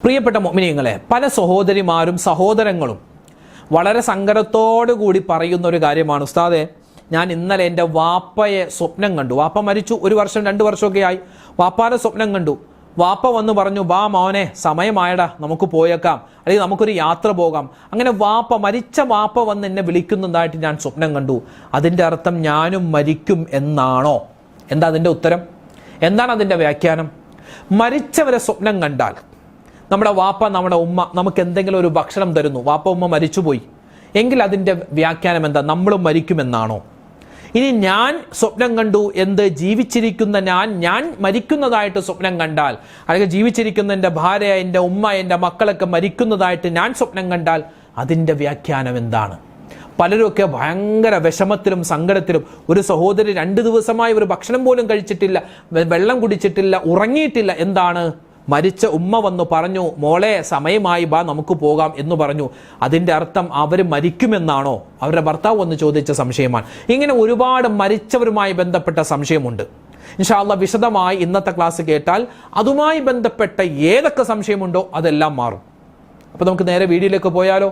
പ്രിയപ്പെട്ട മുഅ്മിനീങ്ങളെ, പല സഹോദരിമാരും സഹോദരങ്ങളും വളരെ സങ്കടത്തോടു കൂടി പറയുന്ന ഒരു കാര്യമാണ്, ഉസ്താദേ ഞാൻ ഇന്നലെ എൻ്റെ വാപ്പയെ സ്വപ്നം കണ്ടു. വാപ്പ മരിച്ചു, 1 വർഷം 2 വർഷമൊക്കെ ആയി. വാപ്പാരെ സ്വപ്നം കണ്ടു. വാപ്പ വന്ന് പറഞ്ഞു, വാ മോനെ സമയമായടാ, നമുക്ക് പോയേക്കാം, അല്ലെങ്കിൽ നമുക്കൊരു യാത്ര പോകാം. അങ്ങനെ മരിച്ച വാപ്പ വന്ന് എന്നെ വിളിക്കുന്നതായിട്ട് ഞാൻ സ്വപ്നം കണ്ടു. അതിൻ്റെ അർത്ഥം ഞാനും മരിക്കും എന്നാണോ? എന്താ അതിൻ്റെ ഉത്തരം? എന്താണ് അതിൻ്റെ വ്യാഖ്യാനം? മരിച്ചവരെ സ്വപ്നം കണ്ടാൽ നമ്മുടെ വാപ്പ നമ്മുടെ ഉമ്മ നമുക്ക് എന്തെങ്കിലും ഒരു ഭക്ഷണം തരുന്നു, വാപ്പ ഉമ്മ മരിച്ചുപോയി എങ്കിൽ അതിൻ്റെ വ്യാഖ്യാനം എന്താ? നമ്മളും മരിക്കുമെന്നാണോ? ഇനി ഞാൻ സ്വപ്നം കണ്ടു, എന്ത് ജീവിച്ചിരിക്കുന്ന ഞാൻ മരിക്കുന്നതായിട്ട് സ്വപ്നം കണ്ടാൽ, അല്ലെങ്കിൽ ജീവിച്ചിരിക്കുന്ന എൻ്റെ ഭാര്യ, എൻ്റെ ഉമ്മ, എൻ്റെ മക്കളൊക്കെ മരിക്കുന്നതായിട്ട് ഞാൻ സ്വപ്നം കണ്ടാൽ അതിൻ്റെ വ്യാഖ്യാനം എന്താണ്? പലരുമൊക്കെ ഭയങ്കര വിഷമത്തിലും സങ്കടത്തിലും. ഒരു സഹോദരി 2 ദിവസമായി ഒരു ഭക്ഷണം പോലും കഴിച്ചിട്ടില്ല, വെള്ളം കുടിച്ചിട്ടില്ല, ഉറങ്ങിയിട്ടില്ല. എന്താണ്? മരിച്ച ഉമ്മ വന്നു പറഞ്ഞു, മോളെ സമയമായി, ബാ നമുക്ക് പോകാം എന്ന് പറഞ്ഞു. അതിൻ്റെ അർത്ഥം അവർ മരിക്കുമെന്നാണോ? അവരുടെ ഭർത്താവ് വന്ന് ചോദിച്ച സംശയമാണ്. ഇങ്ങനെ ഒരുപാട് മരിച്ചവരുമായി ബന്ധപ്പെട്ട സംശയമുണ്ട്. ഇൻഷാ അല്ലാഹ് വിശദമായി ഇന്നത്തെ ക്ലാസ് കേട്ടാൽ അതുമായി ബന്ധപ്പെട്ട ഏതൊക്കെ സംശയമുണ്ടോ അതെല്ലാം മാറും. അപ്പോൾ നമുക്ക് നേരെ വീഡിയോയിലേക്ക് പോയാലോ?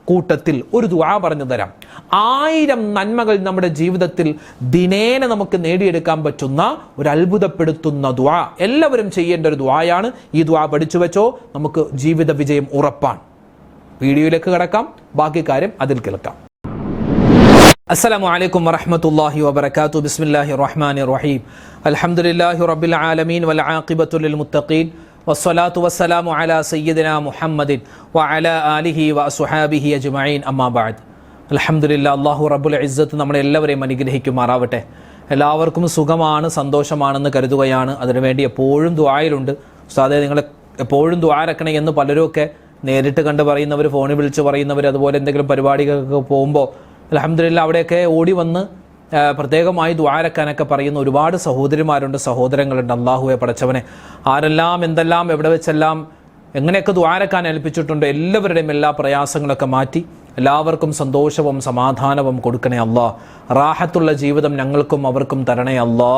കൂട്ടത്തിൽ ഒരു ദുആ പറഞ്ഞു തരാം. 1000 നന്മകൾ നമ്മുടെ ജീവിതത്തിൽ ദിനേന നമുക്ക് നേടിയെടുക്കാൻ പറ്റുന്ന ഒരു അത്ഭുതപ്പെടുത്തുന്ന ദുആ. എല്ലാവരും ചെയ്യേണ്ട ഒരു ദുആയാണ്. ഈ ദുആ പഠിച്ചു വെച്ചോ, നമുക്ക് ജീവിത വിജയം ഉറപ്പാണ്. വീഡിയോയിലേക്ക് കടക്കാം, ബാക്കി കാര്യം അതിൽ കേൾക്കാം. അസ്സലാമു അലൈക്കും വറഹ്മത്തുള്ളാഹി വബറകാതുഹു. ബിസ്മില്ലാഹിർ റഹ്മാനിർ റഹീം. അൽഹംദുലില്ലാഹി റബ്ബിൽ ആലമീൻ വൽ ആഖിബത്തു ലിൽ മുത്തഖീൻ വസ്സലാത്തു വസ്സലാമു അലാ സയ്യിദിനാ മുഹമ്മദിൻ വഅലാ ആലിഹി വഅസ്ഹാബിഹി അജ്മഈൻ. അമ്മാ ബഅദ്. അൽഹംദുലില്ലാഹ്, അല്ലാഹു റബ്ബുൽ ഇസ്സത്ത് നമ്മളെ എല്ലാവരെയും അനുഗ്രഹിക്കുമാറാവട്ടെ. എല്ലാവർക്കും സുഖമാണ്, സന്തോഷമാണെന്ന് കരുതുകയാണ്. അതിനുവേണ്ടി എപ്പോഴും ദുആയിലുണ്ട്. ഉസ്താദേ നിങ്ങൾ എപ്പോഴും ദുആരക്കണേ എന്ന് പലരുമൊക്കെ നേരിട്ട് കണ്ട് പറയുന്നവർ, ഫോണിൽ വിളിച്ച് പറയുന്നവർ, അതുപോലെ എന്തെങ്കിലും പരിപാടികൾക്ക് പോകുമ്പോൾ അൽഹംദുലില്ലാഹ് അവിടെയൊക്കെ ഓടി വന്ന് പ്രത്യേകമായി ദുആരക്കാനൊക്കെ പറയുന്ന ഒരുപാട് സഹോദരിമാരുണ്ട്, സഹോദരങ്ങളുണ്ട്. അല്ലാഹുവേ പടച്ചവനെ, ആരെല്ലാം എന്തെല്ലാം എവിടെ വെച്ചെല്ലാം എങ്ങനെയൊക്കെ ദുആരക്കാൻ ഏൽപ്പിച്ചിട്ടുണ്ട്, എല്ലാവരുടെയും എല്ലാ പ്രയാസങ്ങളൊക്കെ മാറ്റി എല്ലാവർക്കും സന്തോഷവും സമാധാനവും കൊടുക്കണേ അല്ലാ. റാഹത്തുള്ള ജീവിതം ഞങ്ങൾക്കും അവർക്കും തരണേ അല്ലാ.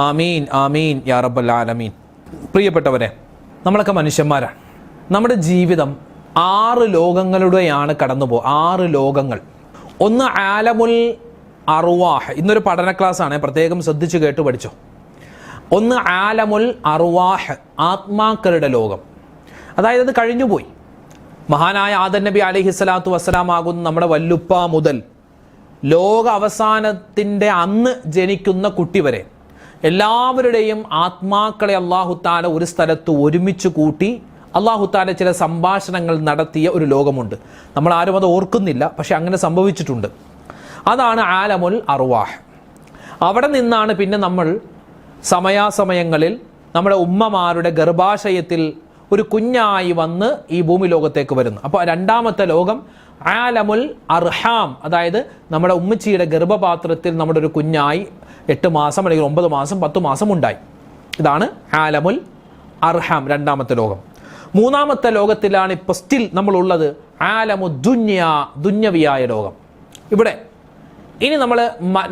ആമീൻ ആമീൻ യാ റബ്ബൽ ആലമീൻ. പ്രിയപ്പെട്ടവരെ, നമ്മളൊക്കെ മനുഷ്യന്മാരാണ്. നമ്മുടെ ജീവിതം 6 ലോകങ്ങളുടെയാണ് കടന്നു പോകുക. 6 ലോകങ്ങൾ. ഒന്ന് ആലമുൽ അർവാഹ്. ഇന്നൊരു പഠന ക്ലാസ്സാണ്, പ്രത്യേകം ശ്രദ്ധിച്ചു കേട്ട് പഠിച്ചോ. ഒന്ന് ആലമുൽ അർവാഹ്, ആത്മാക്കളുടെ ലോകം. അതായത് അത് കഴിഞ്ഞുപോയി. മഹാനായ ആദം നബി അലൈഹിസ്സലാത്തു വസ്സലാം ആകുന്ന നമ്മുടെ വല്ലുപ്പ മുതൽ ലോക അവസാനത്തിൻ്റെ അന്ന് ജനിക്കുന്ന കുട്ടി വരെ എല്ലാവരുടെയും ആത്മാക്കളെ അല്ലാഹു തആല ഒരു സ്ഥലത്ത് ഒരുമിച്ച് കൂട്ടി അല്ലാഹു തആല ചില സംഭാഷണങ്ങൾ നടത്തിയ ഒരു ലോകമുണ്ട്. നമ്മൾ ആരും അത് ഓർക്കുന്നില്ല, പക്ഷെ അങ്ങനെ സംഭവിച്ചിട്ടുണ്ട്. അതാണ് ആലമുൽ അർവാഹ്. അവിടെ നിന്നാണ് പിന്നെ നമ്മൾ സമയാസമയങ്ങളിൽ നമ്മുടെ ഉമ്മമാരുടെ ഗർഭാശയത്തിൽ ഒരു കുഞ്ഞായി വന്ന് ഈ ഭൂമി ലോകത്തേക്ക് വരുന്നു. അപ്പോൾ 2ാമത്തെ ലോകം ആലമുൽ അർഹാം, അതായത് നമ്മുടെ ഉമ്മച്ചിയുടെ ഗർഭപാത്രത്തിൽ നമ്മുടെ ഒരു കുഞ്ഞായി 8 മാസം അല്ലെങ്കിൽ 9 മാസം 10 മാസം ഉണ്ടായി. ഇതാണ് ആലമുൽ അർഹാം, 2ാമത്തെ ലോകം. 3ാമത്തെ ലോകത്തിലാണ് ഇപ്പോൾ സ്റ്റിൽ നമ്മളുള്ളത്, ആലമു ദുന്യ, ദുന്യവിയായ ലോകം. ഇവിടെ ഇനി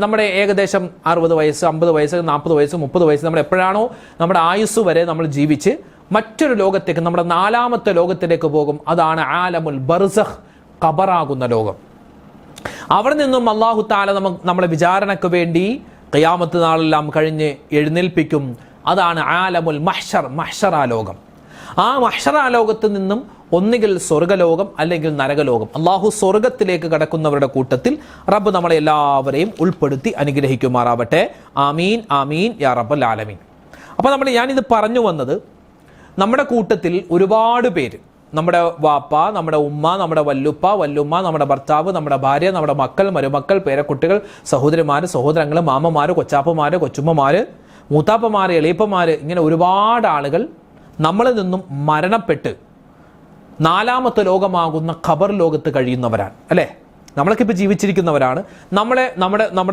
നമ്മുടെ ഏകദേശം 60 വയസ്സ് 50 വയസ്സ് 40 വയസ്സ് 30 വയസ്സ് നമ്മൾ എപ്പോഴാണോ നമ്മുടെ ആയുസ് വരെ നമ്മൾ ജീവിച്ച് മറ്റൊരു ലോകത്തേക്ക്, നമ്മുടെ 4ാമത്തെ ലോകത്തിലേക്ക് പോകും. അതാണ് ആലമുൽ ബർസഖ്, ഖബറാകുന്ന ലോകം. അവിടെ നിന്നും അല്ലാഹു തആല നമ്മളെ വിചാരണയ്ക്ക് വേണ്ടി ഖിയാമത്ത് നാളെല്ലാം കഴിഞ്ഞ് എഴുന്നേൽപ്പിക്കും. അതാണ് ആലമുൽ മഹ്ശർ, മഹ്ശറാ ലോകം. ആ മഹ്ശറാ ലോകത്ത് നിന്നും ഒന്നുകിൽ സ്വർഗലോകം അല്ലെങ്കിൽ നരകലോകം. അല്ലാഹു സ്വർഗത്തിലേക്ക് കടക്കുന്നവരുടെ കൂട്ടത്തിൽ റബ്ബ് നമ്മളെ എല്ലാവരെയും ഉൾപ്പെടുത്തി അനുഗ്രഹിക്കുമാറാവട്ടെ. ആമീൻ ആമീൻ യാ റബ്ബൽ ആലമീൻ. അപ്പോൾ ഞാനിത് പറഞ്ഞു വന്നത്, നമ്മുടെ കൂട്ടത്തിൽ ഒരുപാട് പേര്, നമ്മുടെ വാപ്പ, നമ്മുടെ ഉമ്മ, നമ്മുടെ വല്ലുമ്മ, നമ്മുടെ ഭർത്താവ്, നമ്മുടെ ഭാര്യ, നമ്മുടെ മക്കൾ, മരുമക്കൾ, പേരക്കുട്ടികൾ, സഹോദരിമാർ, സഹോദരങ്ങൾ, മാമമാർ, കൊച്ചാപ്പമാർ, കൊച്ചുമ്മമാർ, മൂത്താപ്പമാർ, എളിയപ്പമാർ, ഇങ്ങനെ ഒരുപാട് ആളുകൾ നമ്മളിൽ നിന്നും മരണപ്പെട്ട് 4ാമത്തെ ലോകമാകുന്ന ഖബർ ലോകത്ത് കഴിയുന്നവരാണ്, അല്ലേ? നമ്മളൊക്കെ ഇപ്പോൾ ജീവിച്ചിരിക്കുന്നവരാണ്. നമ്മുടെ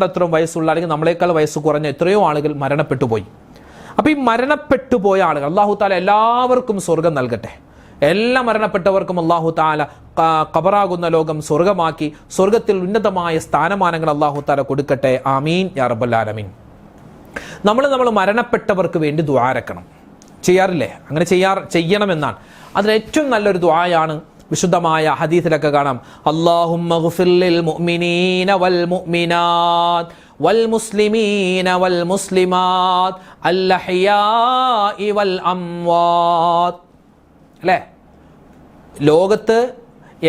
എത്രയും വയസ്സുള്ള, അല്ലെങ്കിൽ നമ്മളെക്കാൾ വയസ്സ് കുറഞ്ഞ എത്രയോ ആളുകൾ മരണപ്പെട്ടു പോയി. അപ്പോൾ ഈ മരണപ്പെട്ടു പോയ ആളുകൾ അല്ലാഹു തആല എല്ലാവർക്കും സ്വർഗം നൽകട്ടെ. എല്ലാ മരണപ്പെട്ടവർക്കും അല്ലാഹു തആല ഖബറാകുന്ന ലോകം സ്വർഗമാക്കി സ്വർഗത്തിൽ ഉന്നതമായ സ്ഥാനമാനങ്ങൾ അല്ലാഹു തആല കൊടുക്കട്ടെ. ആമീൻ യാ റബ്ബൽ ആലമീൻ. നമ്മൾ മരണപ്പെട്ടവർക്ക് വേണ്ടി ദുആ അരക്കണം. ചെയ്യാറില്ലേ? അങ്ങനെ ചെയ്യണമെന്നാണ്. അതിന് ഏറ്റവും നല്ലൊരു ദുആയാണ് വിശുദ്ധമായ ഹദീസിലൊക്കെ കാണാം, അല്ലാഹുമ്മ ഗ്ഫിർ ലിൽ മുഅ്മിനീന വൽ മുഅ്മിനാത്ത് വൽ മുസ്ലിമീന വൽ മുസ്ലിമാത്ത് അൽ അഹ്യാഇ വൽ അംവാത്ത്. അല്ലേ? ലോകത്ത്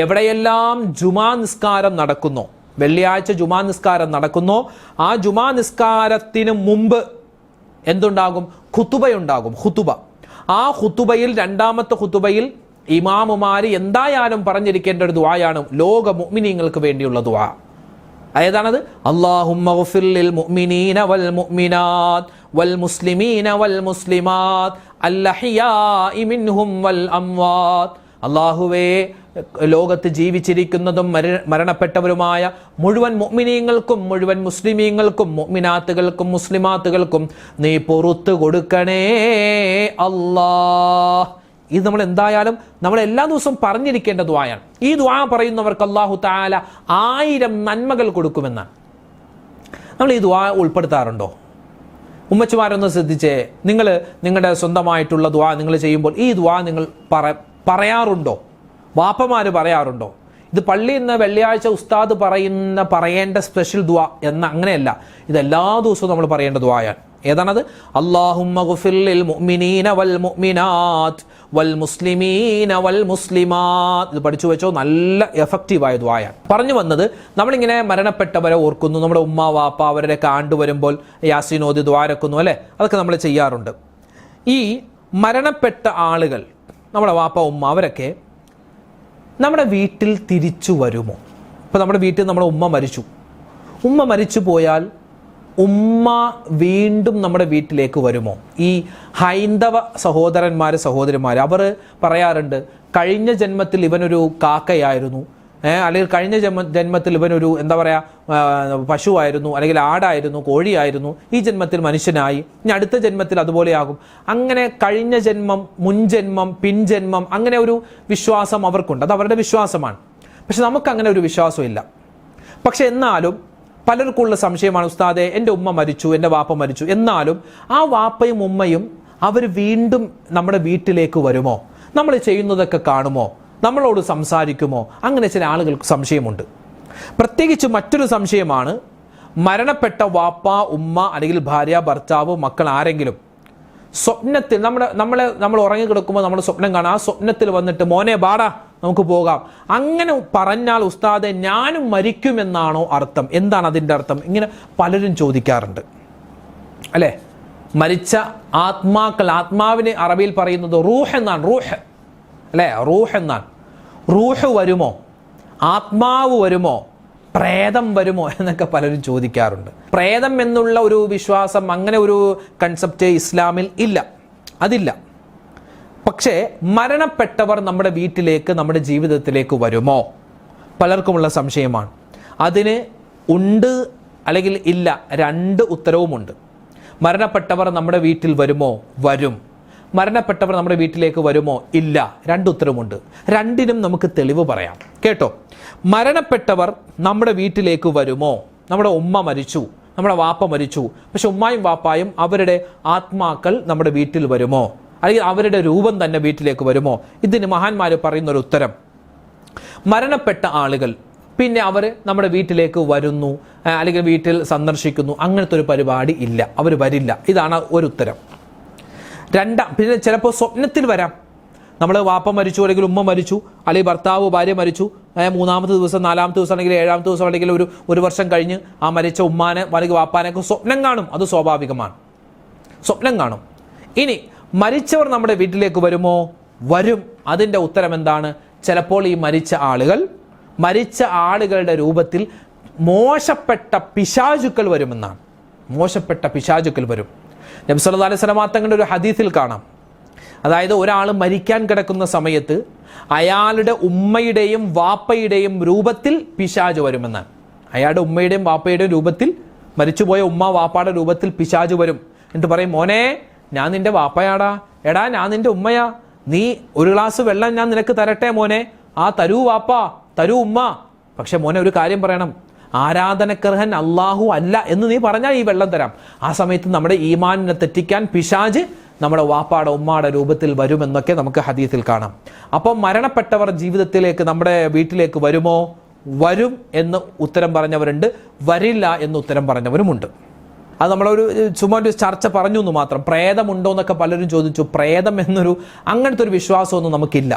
എവിടെയെല്ലാം ജുമാ നിസ്കാരം നടക്കുന്നോ, വെള്ളിയാഴ്ച ജുമാ നിസ്കാരം നടക്കുന്നോ, ആ ജുമാ നിസ്കാരത്തിന് മുമ്പ് എന്തുണ്ടാകും? ഖുതുബയുണ്ടാകും. ഖുതുബ. ആ ഖുതുബയിൽ, രണ്ടാമത്തെ ഖുതുബയിൽ ഇമാമുമാര് എന്തായാലും പറഞ്ഞിരിക്കേണ്ട ഒരു ദുആയാണ് ലോക മുഅ്മിനീങ്ങൾക്ക് വേണ്ടിയുള്ള ദുആ. ഏതാണത്? അല്ലാഹുമ്മ ഗ്ഫിർ ലിൽ മുഅ്മിനീന വൽ മുഅ്മിനാത്ത് വൽ മുസ്ലിമീന വൽ മുസ്ലിമാത്ത് അൽ അഹ്യാഇ മിൻഹും വൽ അംവാത്ത്. അല്ലാഹുവേ, ലോകത്ത് ജീവിച്ചിരിക്കുന്നതും മരണപ്പെട്ടവരുമായ മുഴുവൻ മുഅ്മിനീങ്ങൾക്കും മുഴുവൻ മുസ്ലിമീങ്ങൾക്കും മുഅ്മിനാത്തുകൾക്കും മുസ്ലിമാത്തുകൾക്കും നീ പുറത്തു കൊടുക്കണേ അല്ലാഹ്. ഇത് നമ്മൾ എന്തായാലും നമ്മൾ എല്ലാ ദിവസവും പറഞ്ഞിരിക്കേണ്ട ദുആയാണ്. ഈ ദുആ പറയുന്നവർക്ക് അല്ലാഹു തആല 1000 നന്മകൾ കൊടുക്കുമെന്നാണ്. നമ്മൾ ഈ ദുആ ഉൾപ്പെടുത്താറുണ്ടോ? ഉമ്മച്ചിമാരൊന്ന് ശ്രദ്ധിച്ചേ, നിങ്ങൾ നിങ്ങളുടെ സ്വന്തമായിട്ടുള്ള ദുആ നിങ്ങൾ ചെയ്യുമ്പോൾ ഈ ദുആ നിങ്ങൾ പറയാറുണ്ടോ? വാപ്പമാര് പറയാറുണ്ടോ? ഇത് പള്ളിയിൽ നിന്ന് വെള്ളിയാഴ്ച ഉസ്താദ് പറയേണ്ട സ്പെഷ്യൽ ദുആ എന്ന അങ്ങനെയല്ല, ഇത് എല്ലാ ദിവസവും നമ്മൾ പറയേണ്ട ദുആയാണ്. ഏതാണത്? അല്ലാഹുമ്മ ഗ്ഫിർ ലിൽ മുഅ്മിനീന വൽ മുഅ്മിനാത്ത് വൽ മുസ്ലിമീന വൽ മുസ്ലിമാത്ത്. ഇത് പഠിച്ചു വെച്ചോ, നല്ല എഫക്റ്റീവായ ദുആയാണ്. പറഞ്ഞു വന്നത്, നമ്മളിങ്ങനെ മരണപ്പെട്ടവരെ ഓർക്കുന്നു, നമ്മുടെ ഉമ്മ വാപ്പ അവരുടെ കാണ്ടു വരുമ്പോൾ യാസീൻ ഓതി ദുആ രക്കുന്നു, അല്ലേ? അതൊക്കെ നമ്മൾ ചെയ്യാറുണ്ട്. ഈ മരണപ്പെട്ട ആളുകൾ, നമ്മുടെ വാപ്പ ഉമ്മ, അവരൊക്കെ നമ്മുടെ വീട്ടിൽ തിരിച്ചു വരുമോ? ഇപ്പോൾ നമ്മുടെ വീട്ടിൽ നമ്മുടെ ഉമ്മ മരിച്ചു പോയാൽ ഉമ്മ വീണ്ടും നമ്മുടെ വീട്ടിലേക്ക് വരുമോ? ഈ ഹൈന്ദവ സഹോദരിമാർ അവർ പറയാറുണ്ട്, കഴിഞ്ഞ ജന്മത്തിൽ ഇവനൊരു കാക്കയായിരുന്നു, അല്ലെങ്കിൽ കഴിഞ്ഞ ജന്മത്തിൽ ഇവനൊരു എന്താ പറയുക പശുവായിരുന്നു, അല്ലെങ്കിൽ ആടായിരുന്നു, കോഴിയായിരുന്നു, ഈ ജന്മത്തിൽ മനുഷ്യനായി, ഇനി അടുത്ത ജന്മത്തിൽ അതുപോലെയാകും. അങ്ങനെ കഴിഞ്ഞ ജന്മം, മുൻജന്മം, പിൻജന്മം, അങ്ങനെ ഒരു വിശ്വാസം അവർക്കുണ്ട്. അത് അവരുടെ വിശ്വാസമാണ്. പക്ഷെ നമുക്കങ്ങനെ ഒരു വിശ്വാസമില്ല. പക്ഷെ എന്നാലും പലർക്കുള്ള സംശയമാണ്, ഉസ്താദെ എൻ്റെ ഉമ്മ മരിച്ചു, എൻ്റെ വാപ്പ മരിച്ചു, എന്നാലും ആ വാപ്പയും ഉമ്മയും അവർ വീണ്ടും നമ്മുടെ വീട്ടിലേക്ക് വരുമോ? നമ്മൾ ചെയ്യുന്നതൊക്കെ കാണുമോ? നമ്മളോട് സംസാരിക്കുമോ? അങ്ങനെ ചില ആളുകൾക്ക് സംശയമുണ്ട്. പ്രത്യേകിച്ച് മറ്റൊരു സംശയമാണ്, മരണപ്പെട്ട വാപ്പ ഉമ്മ അല്ലെങ്കിൽ ഭാര്യ ഭർത്താവ് മക്കൾ ആരെങ്കിലും സ്വപ്നത്തിൽ നമ്മൾ ഉറങ്ങിക്കിടക്കുമ്പോൾ നമ്മൾ സ്വപ്നം കാണാം, ആ സ്വപ്നത്തിൽ വന്നിട്ട് മോനെ ബാടാ നമുക്ക് പോകാം, അങ്ങനെ പറഞ്ഞാൽ ഉസ്താദെ ഞാനും മരിക്കുമെന്നാണോ അർത്ഥം? എന്താണ് അതിൻ്റെ അർത്ഥം? ഇങ്ങനെ പലരും ചോദിക്കാറുണ്ട്, അല്ലേ? മരിച്ച ആത്മാക്കൾ, ആത്മാവിന് അറബിയിൽ പറയുന്നത് റൂഹ് എന്നാണ്. റൂഹ്, അല്ലേ? റൂഹ് എന്നാണ്. റൂഹ് വരുമോ? ആത്മാവ് വരുമോ? പ്രേതം വരുമോ എന്നൊക്കെ പലരും ചോദിക്കാറുണ്ട്. പ്രേതം എന്നുള്ള ഒരു വിശ്വാസം, അങ്ങനെ ഒരു കൺസെപ്റ്റ് ഇസ്ലാമിൽ ഇല്ല, അതില്ല. പക്ഷേ മരണപ്പെട്ടവർ നമ്മുടെ വീട്ടിലേക്ക്, നമ്മുടെ ജീവിതത്തിലേക്ക് വരുമോ? പലർക്കുമുള്ള സംശയമാണ്. അതിന് ഉണ്ട് അല്ലെങ്കിൽ ഇല്ല, രണ്ട് ഉത്തരവുമുണ്ട്. മരണപ്പെട്ടവർ നമ്മുടെ വീട്ടിൽ വരുമോ? വരും. മരണപ്പെട്ടവർ നമ്മുടെ വീട്ടിലേക്ക് വരുമോ? ഇല്ല. രണ്ട് ഉത്തരവുമുണ്ട്. രണ്ടിനും നമുക്ക് തെളിവ് പറയാം, കേട്ടോ. മരണപ്പെട്ടവർ നമ്മുടെ വീട്ടിലേക്ക് വരുമോ? നമ്മുടെ ഉമ്മ മരിച്ചു, നമ്മുടെ വാപ്പ മരിച്ചു, പക്ഷെ ഉമ്മായും വാപ്പായും അവരുടെ ആത്മാക്കൾ നമ്മുടെ വീട്ടിൽ വരുമോ? അല്ലെങ്കിൽ അവരുടെ രൂപം തന്നെ വീട്ടിലേക്ക് വരുമോ? ഇതിന് മഹാന്മാർ പറയുന്നൊരു ഉത്തരം, മരണപ്പെട്ട ആളുകൾ പിന്നെ അവർ നമ്മുടെ വീട്ടിലേക്ക് വരുന്നു അല്ലെങ്കിൽ വീട്ടിൽ സന്ദർശിക്കുന്നു, അങ്ങനത്തെ ഒരു പരിപാടി ഇല്ല, അവർ വരില്ല. ഇതാണ് ഒരു ഉത്തരം. പിന്നെ ചിലപ്പോൾ സ്വപ്നത്തിൽ വരാം. നമ്മൾ വാപ്പ മരിച്ചു, അല്ലെങ്കിൽ ഉമ്മ മരിച്ചു, അല്ലെങ്കിൽ ഭർത്താവ് ഭാര്യ മരിച്ചു, 3-ാമത്തെ ദിവസം 4-ാമത്തെ ദിവസം അല്ലെങ്കിൽ 7-ാമത്തെ ദിവസം അല്ലെങ്കിൽ ഒരു വർഷം കഴിഞ്ഞ് ആ മരിച്ച ഉമ്മാനെ അല്ലെങ്കിൽ വാപ്പാനൊക്കെ സ്വപ്നം കാണും. അത് സ്വാഭാവികമാണ്, സ്വപ്നം കാണും. ഇനി മരിച്ചവർ നമ്മുടെ വീട്ടിലേക്ക് വരുമോ? വരും. അതിൻ്റെ ഉത്തരം എന്താണ്? ചിലപ്പോൾ ഈ മരിച്ച ആളുകളുടെ രൂപത്തിൽ മോശപ്പെട്ട പിശാചുക്കൾ വരുമെന്നാണ്. മോശപ്പെട്ട പിശാചുക്കൾ വരും. നബി സല്ലല്ലാഹു അലൈഹി വസല്ലം തങ്ങളുടെ ഒരു ഹദീസിൽ കാണാം, അതായത് ഒരാൾ മരിക്കാൻ കിടക്കുന്ന സമയത്ത് അയാളുടെ ഉമ്മയുടെയും വാപ്പയുടെയും രൂപത്തിൽ പിശാച് വരുമെന്നാണ്. അയാളുടെ ഉമ്മയുടെയും വാപ്പയുടെയും രൂപത്തിൽ, മരിച്ചുപോയ ഉമ്മ വാപ്പയുടെ രൂപത്തിൽ പിശാച് വരും. എന്നിട്ട് പറയും, മോനെ ഞാൻ നിന്റെ വാപ്പയാടാ, എടാ ഞാൻ നിന്റെ ഉമ്മയാ, നീ ഒരു ഗ്ലാസ് വെള്ളം ഞാൻ നിനക്ക് തരട്ടെ മോനെ? ആ തരൂ വാപ്പ, തരൂ ഉമ്മ. പക്ഷെ മോനെ ഒരു കാര്യം പറയണം, ആരാധനക്കർഹൻ അല്ലാഹു അല്ല എന്ന് നീ പറഞ്ഞാൽ ഈ വെള്ളം തരാം. ആ സമയത്ത് നമ്മുടെ ഈമാനിനെ തെറ്റിക്കാൻ പിശാച് നമ്മുടെ വാപ്പാടെ ഉമ്മാടെ രൂപത്തിൽ വരുമെന്നൊക്കെ നമുക്ക് ഹദീസിൽ കാണാം. അപ്പം മരണപ്പെട്ടവർ ജീവിതത്തിലേക്ക് നമ്മുടെ വീട്ടിലേക്ക് വരുമോ? വരും എന്ന് ഉത്തരം പറഞ്ഞവരുണ്ട്, വരില്ല എന്ന് ഉത്തരം പറഞ്ഞവരുമുണ്ട്. അത് നമ്മളൊരു ചുമ്മാ ഒരു ചർച്ച പറഞ്ഞു എന്ന് മാത്രം. പ്രേതമുണ്ടോ എന്നൊക്കെ പലരും ചോദിച്ചു. പ്രേതം അങ്ങനത്തെ ഒരു വിശ്വാസമൊന്നും നമുക്കില്ല.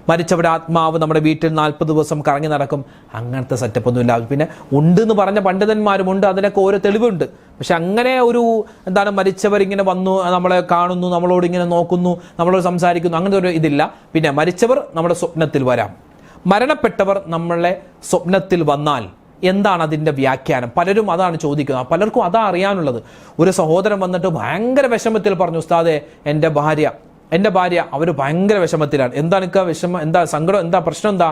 മരിച്ചവരുടെ ആത്മാവ് നമ്മുടെ വീട്ടിൽ 40 ദിവസം കറങ്ങി നടക്കും, അങ്ങനത്തെ സെറ്റപ്പൊന്നുമില്ല. പിന്നെ ഉണ്ടെന്ന് പറഞ്ഞ പണ്ഡിതന്മാരുമുണ്ട്, അതിനൊക്കെ ഓരോ തെളിവുണ്ട്. പക്ഷെ അങ്ങനെ ഒരു മരിച്ചവരിങ്ങനെ വന്നു നമ്മളെ കാണുന്നു, നമ്മളോട് ഇങ്ങനെ നോക്കുന്നു, നമ്മളോട് സംസാരിക്കുന്നു, അങ്ങനത്തെ ഒരു ഇതില്ല. പിന്നെ മരിച്ചവർ നമ്മുടെ സ്വപ്നത്തിൽ വരാം. മരണപ്പെട്ടവർ നമ്മളെ സ്വപ്നത്തിൽ വന്നാൽ എന്താണ് അതിൻ്റെ വ്യാഖ്യാനം? പലരും അതാണ് ചോദിക്കുന്നത്, പലർക്കും അതാ അറിയാനുള്ളത്. ഒരു സഹോദരൻ വന്നിട്ട് ഭയങ്കര വിഷമത്തിൽ പറഞ്ഞു, ഉസ്താദേ എൻ്റെ ഭാര്യ അവർ ഭയങ്കര വിഷമത്തിലാണ്. എന്താണ് ഇക്ക വിഷമം, എന്താ സങ്കടം, എന്താ പ്രശ്നം, എന്താ?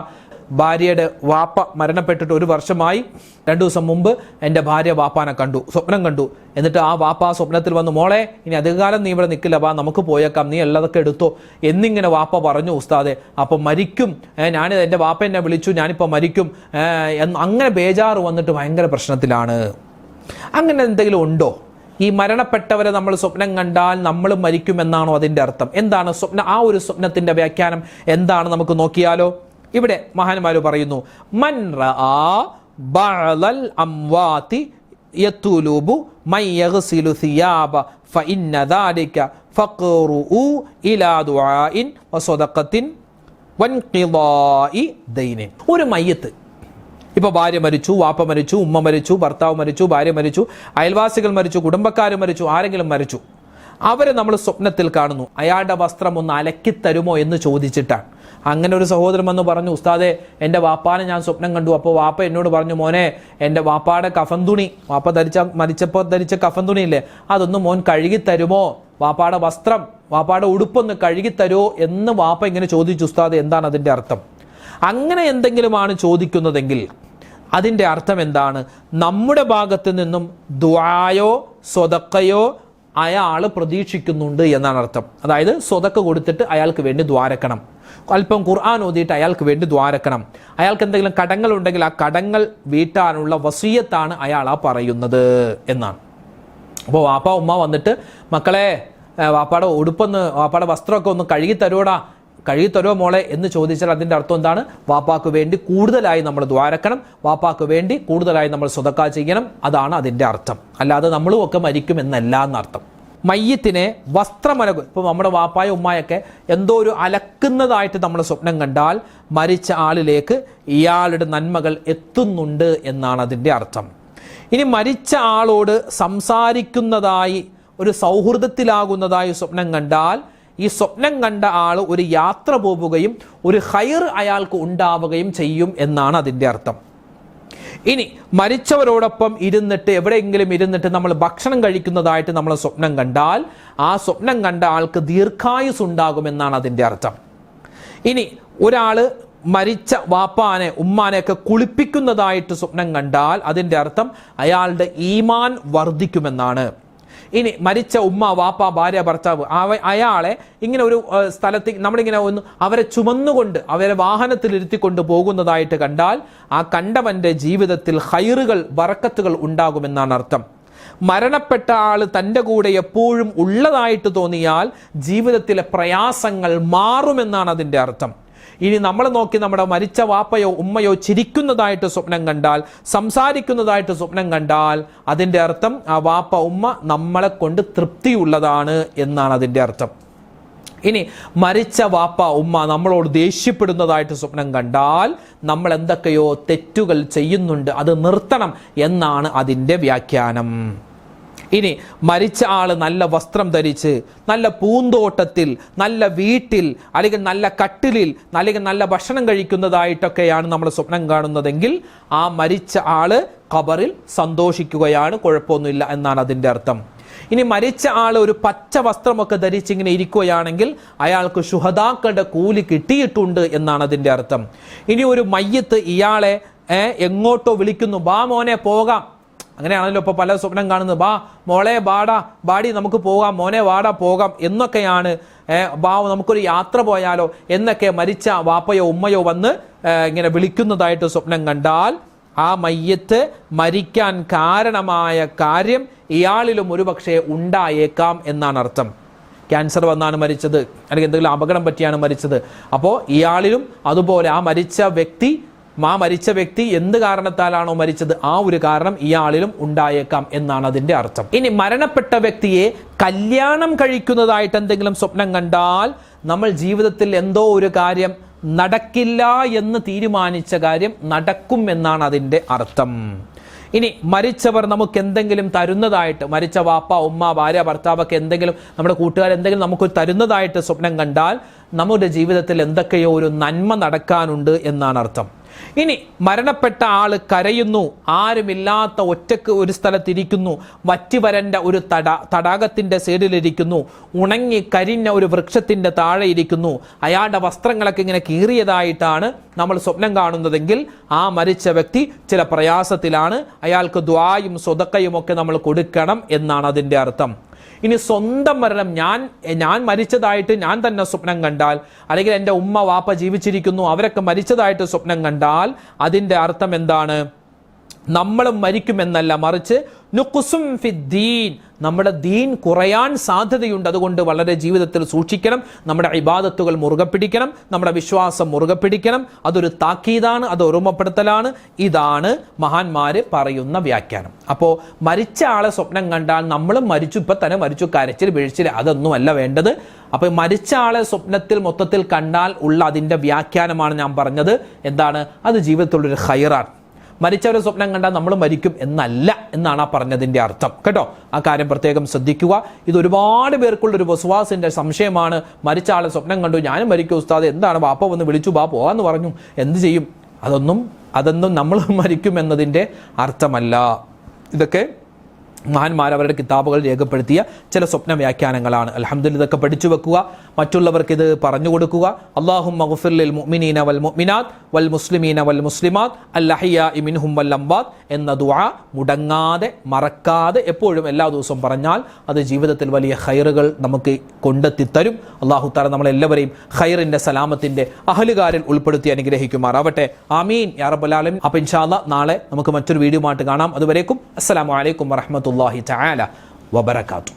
ഭാര്യയുടെ വാപ്പ മരണപ്പെട്ടിട്ട് 1 വർഷമായി. 2 ദിവസം മുമ്പ് എൻ്റെ ഭാര്യ വാപ്പാനെ സ്വപ്നം കണ്ടു. എന്നിട്ട് ആ വാപ്പ ആ സ്വപ്നത്തിൽ വന്നു, മോളെ ഇനി അധികകാലം നീ ഇവിടെ നിൽക്കില്ല, വാ നമുക്ക് പോയേക്കാം, നീ ഉള്ളതൊക്കെ എടുത്തോ എന്നിങ്ങനെ വാപ്പ പറഞ്ഞു. ഉസ്താദെ അപ്പം മരിക്കും, എൻ്റെ വാപ്പ എന്നെ വിളിച്ചു, ഞാനിപ്പോൾ മരിക്കും, അങ്ങനെ ബേജാറ് വന്നിട്ട് ഭയങ്കര പ്രശ്നത്തിലാണ്. അങ്ങനെ എന്തെങ്കിലും ഉണ്ടോ? ഈ മരണപ്പെട്ടവരെ നമ്മൾ സ്വപ്നം കണ്ടാൽ നമ്മൾ മരിക്കുമെന്നാണോ അതിൻ്റെ അർത്ഥം? എന്താണ് ആ ഒരു സ്വപ്നത്തിൻ്റെ വ്യാഖ്യാനം എന്താണ് നമുക്ക് നോക്കിയാലോ? ഇവിടെ മഹാന്മാർ പറയുന്നു, മൻ റആ ബഅലൽ അംവാതി യതുലുബു മൻ യഗ്സിലു സിയാബ ഫഇന്ന ദാലിക ഫഖറു ഇലാ ദുആഇൻ വസദഖത്തിൻ വൻഖിദാഇ ദൈനിൻ. ഒരു മയ്യത്ത്, ഇപ്പോൾ ഭാര്യ മരിച്ചു, വാപ്പ മരിച്ചു, ഉമ്മ മരിച്ചു, ഭർത്താവ് മരിച്ചു, ഭാര്യ മരിച്ചു, അയൽവാസികൾ മരിച്ചു, കുടുംബക്കാർ മരിച്ചു, ആരെങ്കിലും മരിച്ചു, അവരെ നമ്മൾ സ്വപ്നത്തിൽ കാണുന്നു. അയാളുടെ വസ്ത്രം ഒന്ന് അലക്കിത്തരുമോ എന്ന് ചോദിച്ചിട്ടാണ്. അങ്ങനെ ഒരു സഹോദരൻ വന്ന് പറഞ്ഞു, ഉസ്താദെ എൻ്റെ വാപ്പാനെ ഞാൻ സ്വപ്നം കണ്ടു. അപ്പോൾ വാപ്പ എന്നോട് പറഞ്ഞു, മോനെ എൻ്റെ വാപ്പാടെ കഫൻ തുണി, വാപ്പ മരിച്ചപ്പോൾ ധരിച്ച കഫൻ തുണിയില്ലേ, അതൊന്ന് മോൻ കഴുകിത്തരുമോ? വാപ്പാടെ വസ്ത്രം, വാപ്പാടെ ഉടുപ്പൊന്ന് കഴുകിത്തരുമോ എന്ന് വാപ്പ ഇങ്ങനെ ചോദിച്ചു. ഉസ്താദെ എന്താണ് അതിൻ്റെ അർത്ഥം? അങ്ങനെ എന്തെങ്കിലുമാണ് ചോദിക്കുന്നതെങ്കിൽ അതിൻ്റെ അർത്ഥം എന്താണ്? നമ്മുടെ ഭാഗത്ത് നിന്നും ദുആയോ സ്വതക്കയോ അയാൾ പ്രതീക്ഷിക്കുന്നുണ്ട് എന്നാണ് അർത്ഥം. അതായത് സ്വതക്ക കൊടുത്തിട്ട് അയാൾക്ക് വേണ്ടി ദ്വാരക്കണം, അല്പം ഖുർആൻ ഓതിയിട്ട് അയാൾക്ക് വേണ്ടി ദ്വാരക്കണം, അയാൾക്ക് എന്തെങ്കിലും കടങ്ങൾ ഉണ്ടെങ്കിൽ ആ കടങ്ങൾ വീട്ടാനുള്ള വസിയത്താണ് അയാൾ പറയുന്നത് എന്നാണ്. അപ്പോൾ വാപ്പ ഉമ്മ വന്നിട്ട്, മക്കളെ വാപ്പാടെ ഉടുപ്പൊന്ന്, വാപ്പാടെ വസ്ത്രമൊക്കെ ഒന്ന് കഴുകിത്തരുമോ മോളെ എന്ന് ചോദിച്ചാൽ അതിൻ്റെ അർത്ഥം എന്താണ്? വാപ്പാക്ക് വേണ്ടി കൂടുതലായി നമ്മൾ ദ്വാരക്കണം, വാപ്പാക്ക് വേണ്ടി കൂടുതലായി നമ്മൾ സ്വതക്ക ചെയ്യണം, അതാണ് അതിൻ്റെ അർത്ഥം. അല്ലാതെ നമ്മളും ഒക്കെ മരിക്കും എന്നല്ല എന്നർത്ഥം. മയ്യത്തിനെ വസ്ത്രമലകും, ഇപ്പോൾ നമ്മുടെ വാപ്പായ ഉമ്മായൊക്കെ എന്തോ ഒരു അലക്കുന്നതായിട്ട് നമ്മൾ സ്വപ്നം കണ്ടാൽ മരിച്ച ആളിലേക്ക് ഇയാളുടെ നന്മകൾ എത്തുന്നുണ്ട് എന്നാണ് അതിൻ്റെ അർത്ഥം. ഇനി മരിച്ച ആളോട് സംസാരിക്കുന്നതായി, ഒരു സൗഹൃദത്തിലാകുന്നതായി സ്വപ്നം കണ്ടാൽ ഈ സ്വപ്നം കണ്ട ആൾ ഒരു യാത്ര പോവുകയും ഒരു ഖൈർ അയാൾക്ക് ഉണ്ടാവുകയും ചെയ്യും എന്നാണ് അതിൻ്റെ അർത്ഥം. ഇനി മരിച്ചവരോടൊപ്പം എവിടെയെങ്കിലും ഇരുന്നിട്ട് നമ്മൾ ഭക്ഷണം കഴിക്കുന്നതായിട്ട് നമ്മൾ സ്വപ്നം കണ്ടാൽ ആ സ്വപ്നം കണ്ട ആൾക്ക് ദീർഘായുസ് ഉണ്ടാകുമെന്നാണ് അതിൻ്റെ അർത്ഥം. ഇനി ഒരാൾ മരിച്ച വാപ്പാനെ ഉമ്മാനെയൊക്കെ കുളിപ്പിക്കുന്നതായിട്ട് സ്വപ്നം കണ്ടാൽ അതിൻ്റെ അർത്ഥം അയാളുടെ ഈമാൻ വർദ്ധിക്കുമെന്നാണ്. ഇനി മരിച്ച ഉമ്മ, വാപ്പ, ഭാര്യ, ഭർത്താവ് അയാളെ ഇങ്ങനെ ഒരു സ്ഥലത്ത് നമ്മളിങ്ങനെ അവരെ ചുമന്നുകൊണ്ട് അവരെ വാഹനത്തിലിരുത്തിക്കൊണ്ട് പോകുന്നതായിട്ട് കണ്ടാൽ ആ കണ്ടവൻ്റെ ജീവിതത്തിൽ ഖൈറുകൾ, ബറക്കത്തുകൾ ഉണ്ടാകുമെന്നാണ് അർത്ഥം. മരണപ്പെട്ട ആൾ തൻ്റെ കൂടെ എപ്പോഴും ഉള്ളതായിട്ട് തോന്നിയാൽ ജീവിതത്തിലെ പ്രയാസങ്ങൾ മാറുമെന്നാണ് അതിൻ്റെ അർത്ഥം. ഇനി നമ്മൾ നോക്കി നമ്മുടെ മരിച്ച വാപ്പയോ ഉമ്മയോ ചിരിക്കുന്നതായിട്ട് സ്വപ്നം കണ്ടാൽ, സംസാരിക്കുന്നതായിട്ട് സ്വപ്നം കണ്ടാൽ അതിൻ്റെ അർത്ഥം ആ വാപ്പ ഉമ്മ നമ്മളെ കൊണ്ട് തൃപ്തിയുള്ളതാണ് എന്നാണ് അതിൻ്റെ അർത്ഥം. ഇനി മരിച്ച വാപ്പ ഉമ്മ നമ്മളോട് ദേഷ്യപ്പെടുന്നതായിട്ട് സ്വപ്നം കണ്ടാൽ നമ്മൾ എന്തൊക്കെയോ തെറ്റുകൾ ചെയ്യുന്നുണ്ട്, അത് നിർത്തണം എന്നാണ് അതിൻ്റെ വ്യാഖ്യാനം. ഇനി മരിച്ച ആൾ നല്ല വസ്ത്രം ധരിച്ച് നല്ല പൂന്തോട്ടത്തിൽ, നല്ല വീട്ടിൽ, അല്ലെങ്കിൽ നല്ല കട്ടിലിൽ, അല്ലെങ്കിൽ നല്ല ഭക്ഷണം കഴിക്കുന്നതായിട്ടൊക്കെയാണ് നമ്മൾ സ്വപ്നം കാണുന്നതെങ്കിൽ ആ മരിച്ച ആൾ ഖബറിൽ സന്തോഷിക്കുകയാണ്, കുഴപ്പമൊന്നുമില്ല എന്നാണ് അതിൻ്റെ അർത്ഥം. ഇനി മരിച്ച ആൾ ഒരു പച്ച വസ്ത്രമൊക്കെ ധരിച്ചിങ്ങനെ ഇരിക്കുകയാണെങ്കിൽ അയാൾക്ക് ശുഹദാക്കളുടെ കൂലി കിട്ടിയിട്ടുണ്ട് എന്നാണ് അതിൻ്റെ അർത്ഥം. ഇനി ഒരു മയ്യത്ത് ഇയാളെ എങ്ങോട്ടോ വിളിക്കുന്നു, ബാ മോനെ പോകാം, അങ്ങനെയാണല്ലോ ഇപ്പോൾ പല സ്വപ്നം കാണുന്നത്, ബാ മോളെ ബാടി നമുക്ക് പോകാം, മോനെ വാടാ പോകാം എന്നൊക്കെയാണ്. നമുക്കൊരു യാത്ര പോയാലോ എന്നൊക്കെ മരിച്ച വാപ്പയോ ഉമ്മയോ വന്ന് ഇങ്ങനെ വിളിക്കുന്നതായിട്ട് സ്വപ്നം കണ്ടാൽ ആ മയ്യത്ത് മരിക്കാൻ കാരണമായ കാര്യം ഇയാളിലും ഒരുപക്ഷെ ഉണ്ടായേക്കാം എന്നാണ് അർത്ഥം. ക്യാൻസർ വന്നാണ് മരിച്ചത്, അല്ലെങ്കിൽ എന്തെങ്കിലും അപകടം പറ്റിയാണ് മരിച്ചത്. അപ്പോൾ ഇയാളിലും അതുപോലെ ആ മരിച്ച വ്യക്തി എന്ത് കാരണത്താലാണോ മരിച്ചത് ആ ഒരു കാരണം ഇയാളിലും ഉണ്ടായേക്കാം എന്നാണ് അതിന്റെ അർത്ഥം. ഇനി മരണപ്പെട്ട വ്യക്തിയെ കല്യാണം കഴിക്കുന്നതായിട്ട് എന്തെങ്കിലും സ്വപ്നം കണ്ടാൽ നമ്മൾ ജീവിതത്തിൽ എന്തോ ഒരു കാര്യം നടക്കില്ല എന്ന് തീരുമാനിച്ച കാര്യം നടക്കും എന്നാണ് അതിന്റെ അർത്ഥം. ഇനി മരിച്ചവർ നമുക്ക് എന്തെങ്കിലും തരുന്നതായിട്ട്, മരിച്ച വാപ്പ ഉമ്മ ഭാര്യ ഭർത്താവൊക്കെ എന്തെങ്കിലും, നമ്മുടെ കൂട്ടുകാർ എന്തെങ്കിലും നമുക്ക് തരുന്നതായിട്ട് സ്വപ്നം കണ്ടാൽ നമ്മുടെ ജീവിതത്തിൽ എന്തൊക്കെയോ ഒരു നന്മ നടക്കാനുണ്ട് എന്നാണ് അർത്ഥം. ഇനി മരണപ്പെട്ട ആള് കരയുന്നു, ആരുമില്ലാത്ത ഒറ്റക്ക് ഒരു സ്ഥലത്തിരിക്കുന്നു, വറ്റിവരണ്ട ഒരു തടാകത്തിന്റെ സൈഡിലിരിക്കുന്നു, ഉണങ്ങി കരിഞ്ഞ ഒരു വൃക്ഷത്തിന്റെ താഴെ ഇരിക്കുന്നു, അയാളുടെ വസ്ത്രങ്ങളൊക്കെ ഇങ്ങനെ കീറിയതായിട്ടാണ് നമ്മൾ സ്വപ്നം കാണുന്നതെങ്കിൽ ആ മരിച്ച വ്യക്തി ചില പ്രയാസത്തിലാണ്, അയാൾക്ക് ദുആയും സ്വതക്കയും ഒക്കെ നമ്മൾ കൊടുക്കണം എന്നാണ് അതിന്റെ അർത്ഥം. ഇനി സ്വന്തം മരണം ഞാൻ മരിച്ചതായിട്ട് ഞാൻ തന്നെ സ്വപ്നം കണ്ടാൽ, അല്ലെങ്കിൽ എൻ്റെ ഉമ്മ വാപ്പ ജീവിച്ചിരിക്കുന്നു അവരൊക്കെ മരിച്ചതായിട്ട് സ്വപ്നം കണ്ടാൽ അതിൻ്റെ അർത്ഥം എന്താണ്? നമ്മളും മരിക്കുമെന്നല്ല, മറിച്ച് നുഖ്സും ഫിദ്ദീൻ, നമ്മുടെ ദീൻ കുറയാൻ സാധ്യതയുണ്ട്. അതുകൊണ്ട് വളരെ ജീവിതത്തിൽ സൂക്ഷിക്കണം, നമ്മുടെ ഇബാദത്തുകൾ മുറുകെ പിടിക്കണം, നമ്മുടെ വിശ്വാസം മുറുകെ പിടിക്കണം. അതൊരു താക്കീതാണ്, അത് ഓർമ്മപ്പെടുത്തലാണ്. ഇതാണ് മഹാന്മാര് പറയുന്ന വ്യാഖ്യാനം. അപ്പോൾ മരിച്ച ആളെ സ്വപ്നം കണ്ടാൽ നമ്മളും മരിച്ചു, ഇപ്പൊ തന്നെ മരിച്ചു, കരച്ചിൽ വീഴ്ചിൽ അതൊന്നുമല്ല വേണ്ടത്. അപ്പൊ മരിച്ച ആളെ സ്വപ്നത്തിൽ മൊത്തത്തിൽ കണ്ടാൽ ഉള്ള അതിന്റെ വ്യാഖ്യാനമാണ് ഞാൻ പറഞ്ഞത്. എന്താണ് അത്? ജീവിതത്തിലുള്ളൊരു ഖൈറാണ്. മരിച്ചവരെ സ്വപ്നം കണ്ടാൽ നമ്മൾ മരിക്കും എന്നല്ല എന്നാണ് ആ പറഞ്ഞതിൻ്റെ അർത്ഥം കേട്ടോ. ആ കാര്യം പ്രത്യേകം ശ്രദ്ധിക്കുക. ഇത് ഒരുപാട് പേർക്കുള്ളൊരു വസ്വാസിൻ്റെ സംശയമാണ്. മരിച്ച ആളെ സ്വപ്നം കണ്ടു, ഞാനും മരിക്കും ഉസ്താദ്, എന്താണ് വാപ്പ വന്ന് വിളിച്ചു പോകാന്ന് പറഞ്ഞു, എന്ത് ചെയ്യും? അതൊന്നും നമ്മൾ മരിക്കും എന്നതിൻ്റെ അർത്ഥമല്ല. ഇതൊക്കെ മഹാന്മാർ അവരുടെ കിതാബുകൾ രേഖപ്പെടുത്തിയ ചില സ്വപ്ന വ്യാഖ്യാനങ്ങളാണ്. അൽഹംദുലില്ലാഹ് ഇതൊക്കെ പഠിച്ചു വെക്കുക, മറ്റുള്ളവർക്ക് ഇത് പറഞ്ഞു കൊടുക്കുക. അല്ലാഹുമ്മ ഗ്ഫിർ ലിൽ മുഅ്മിനീന വൽ മുഅ്മിനാത്ത് വൽ മുസ്ലിമീന വൽ മുസ്ലിമാത്ത് അൽ അഹ്യാഇ മിൻഹും വൽ അംവാത്ത് എന്ന ദുആ മുടങ്ങാതെ മറക്കാതെ എപ്പോഴും എല്ലാ ദിവസവും പറഞ്ഞാൽ അത് ജീവിതത്തിൽ വലിയ ഖൈറുകൾ നമുക്ക് കൊണ്ടെത്തി തരും. അല്ലാഹു തആല നമ്മളെല്ലാവരെയും ഖൈറിന്റെ സലാമത്തിന്റെ അഹ്ലുകാരിൽ ഉൾപ്പെടുത്തി അനുഗ്രഹിക്കുമാറാവട്ടെ. ആമീൻ യാ റബ്ബൽ ആലമീൻ. അപ്പോൾ ഇൻഷാ അല്ലാഹ് നാളെ നമുക്ക് മറ്റൊരു വീഡിയോ ആയിട്ട് കാണാം. അതുവരേക്കും അസ്സലാമു അലൈക്കും വറഹ്മത്തുള്ളാഹി തആല വബറകാതുഹു.